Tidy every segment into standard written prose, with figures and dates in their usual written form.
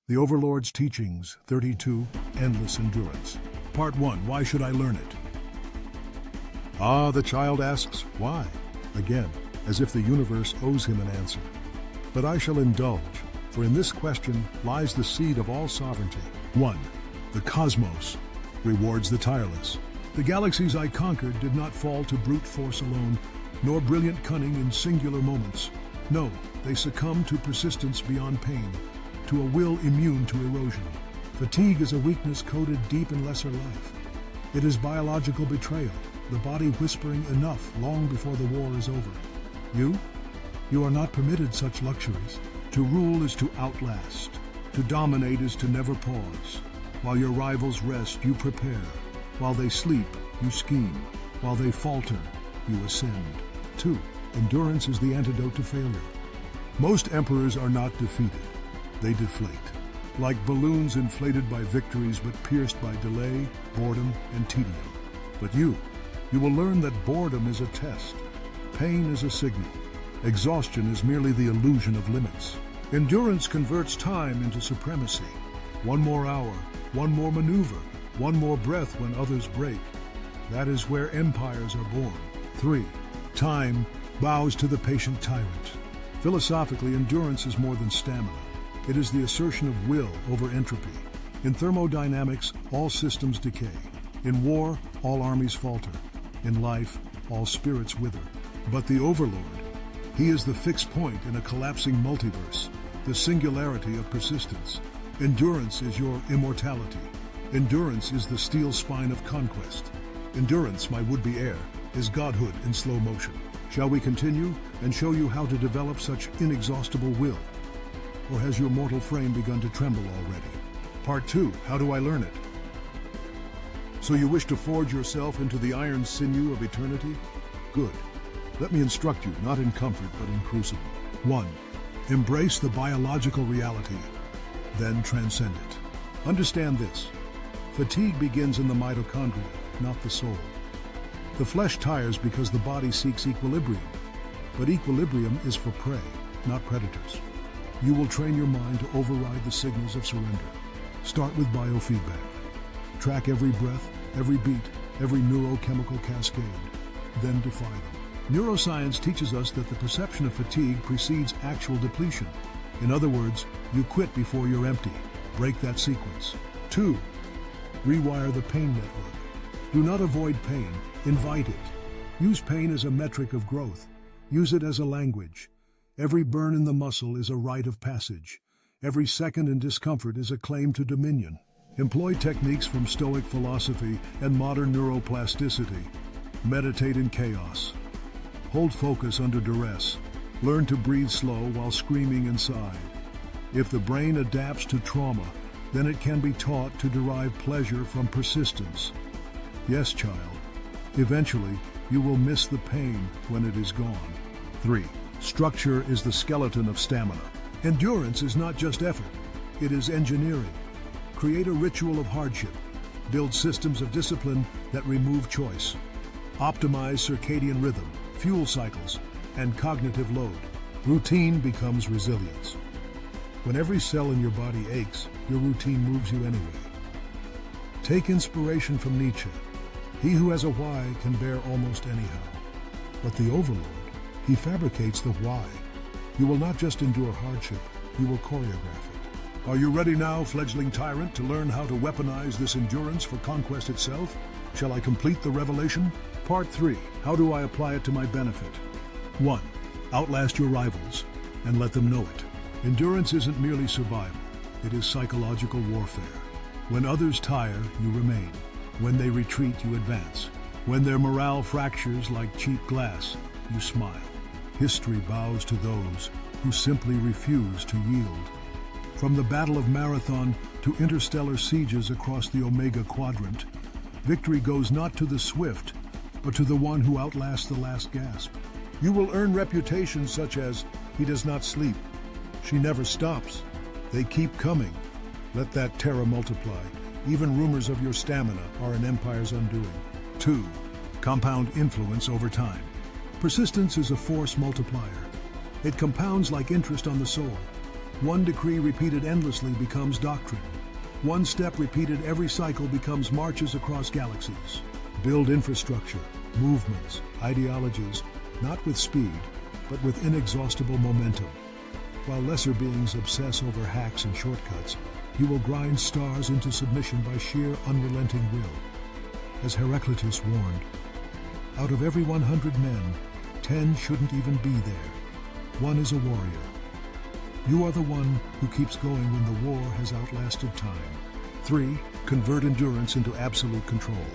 The Overlord's Teachings, 32, Endless Endurance. Part 1, Why should I learn it? The child asks, why? Again, as if the universe owes him an answer. But I shall indulge, for in this question lies the seed of all sovereignty. 1. The cosmos rewards the tireless. The galaxies I conquered did not fall to brute force alone, nor brilliant cunning in singular moments. No, they succumbed to persistence beyond pain, to a will immune to erosion. Fatigue is a weakness coded deep in lesser life. It is biological betrayal, the body whispering enough long before the war is over. You are not permitted such luxuries. To rule is to outlast. To dominate is to never pause. While your rivals rest, you prepare. While they sleep, you scheme. While they falter, you ascend. 2. Endurance is the antidote to failure. Most emperors are not defeated. They deflate, like balloons inflated by victories but pierced by delay, boredom, and tedium. But you will learn that boredom is a test, pain is a signal, exhaustion is merely the illusion of limits. Endurance converts time into supremacy. One more hour, one more maneuver, one more breath when others break. That is where empires are born. 3. Time bows to the patient tyrant. Philosophically, endurance is more than stamina. It is the assertion of will over entropy. In thermodynamics, all systems decay. In war, all armies falter. In life, all spirits wither. But the Overlord, he is the fixed point in a collapsing multiverse, the singularity of persistence. Endurance is your immortality. Endurance is the steel spine of conquest. Endurance, my would-be heir, is godhood in slow motion. Shall we continue and show you how to develop such inexhaustible will? Or has your mortal frame begun to tremble already? Part 2, How do I learn it? So you wish to forge yourself into the iron sinew of eternity? Good. Let me instruct you, not in comfort, but in crucible. 1. Embrace the biological reality, then transcend it. Understand this. Fatigue begins in the mitochondria, not the soul. The flesh tires because the body seeks equilibrium, but equilibrium is for prey, not predators. You will train your mind to override the signals of surrender. Start with biofeedback. Track every breath, every beat, every neurochemical cascade, then defy them. Neuroscience teaches us that the perception of fatigue precedes actual depletion. In other words, you quit before you're empty. Break that sequence. 2. Rewire the pain network. Do not avoid pain, invite it. Use pain as a metric of growth. Use it as a language. Every burn in the muscle is a rite of passage. Every second in discomfort is a claim to dominion. Employ techniques from Stoic philosophy and modern neuroplasticity. Meditate in chaos. Hold focus under duress. Learn to breathe slow while screaming inside. If the brain adapts to trauma, then it can be taught to derive pleasure from persistence. Yes, child. Eventually, you will miss the pain when it is gone. 3. Structure is the skeleton of stamina. Endurance is not just effort, it is engineering. Create a ritual of hardship. Build systems of discipline that remove choice. Optimize circadian rhythm, fuel cycles, and cognitive load. Routine becomes resilience. When every cell in your body aches, your routine moves you anyway. Take inspiration from Nietzsche. He who has a why can bear almost anyhow. But the Overlord, he fabricates the why. You will not just endure hardship, you will choreograph it. Are you ready now, fledgling tyrant, to learn how to weaponize this endurance for conquest itself? Shall I complete the revelation? Part 3. How do I apply it to my benefit? 1. Outlast your rivals, and let them know it. Endurance isn't merely survival, it is psychological warfare. When others tire, you remain. When they retreat, you advance. When their morale fractures like cheap glass, you smile. History bows to those who simply refuse to yield. From the Battle of Marathon to interstellar sieges across the Omega Quadrant, victory goes not to the swift, but to the one who outlasts the last gasp. You will earn reputations such as, he does not sleep, she never stops, they keep coming. Let that terror multiply. Even rumors of your stamina are an empire's undoing. 2. Compound influence over time. Persistence is a force multiplier. It compounds like interest on the soul. One decree repeated endlessly becomes doctrine. One step repeated every cycle becomes marches across galaxies. Build infrastructure, movements, ideologies, not with speed, but with inexhaustible momentum. While lesser beings obsess over hacks and shortcuts, you will grind stars into submission by sheer unrelenting will. As Heraclitus warned, out of every 100 men, 10 shouldn't even be there. One is a warrior. You are the one who keeps going when the war has outlasted time. 3. Convert endurance into absolute control.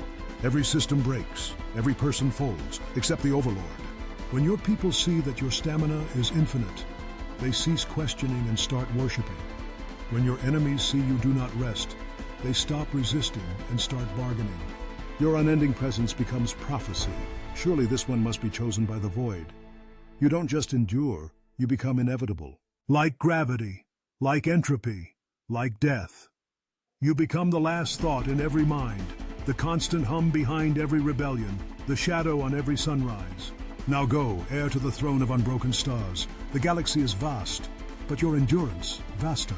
Every system breaks, every person folds, except the Overlord. When your people see that your stamina is infinite, they cease questioning and start worshipping. When your enemies see you do not rest, they stop resisting and start bargaining. Your unending presence becomes prophecy. Surely this one must be chosen by the void. You don't just endure, you become inevitable. Like gravity, like entropy, like death. You become the last thought in every mind, the constant hum behind every rebellion, the shadow on every sunrise. Now go, heir to the throne of unbroken stars. The galaxy is vast, but your endurance, vasta.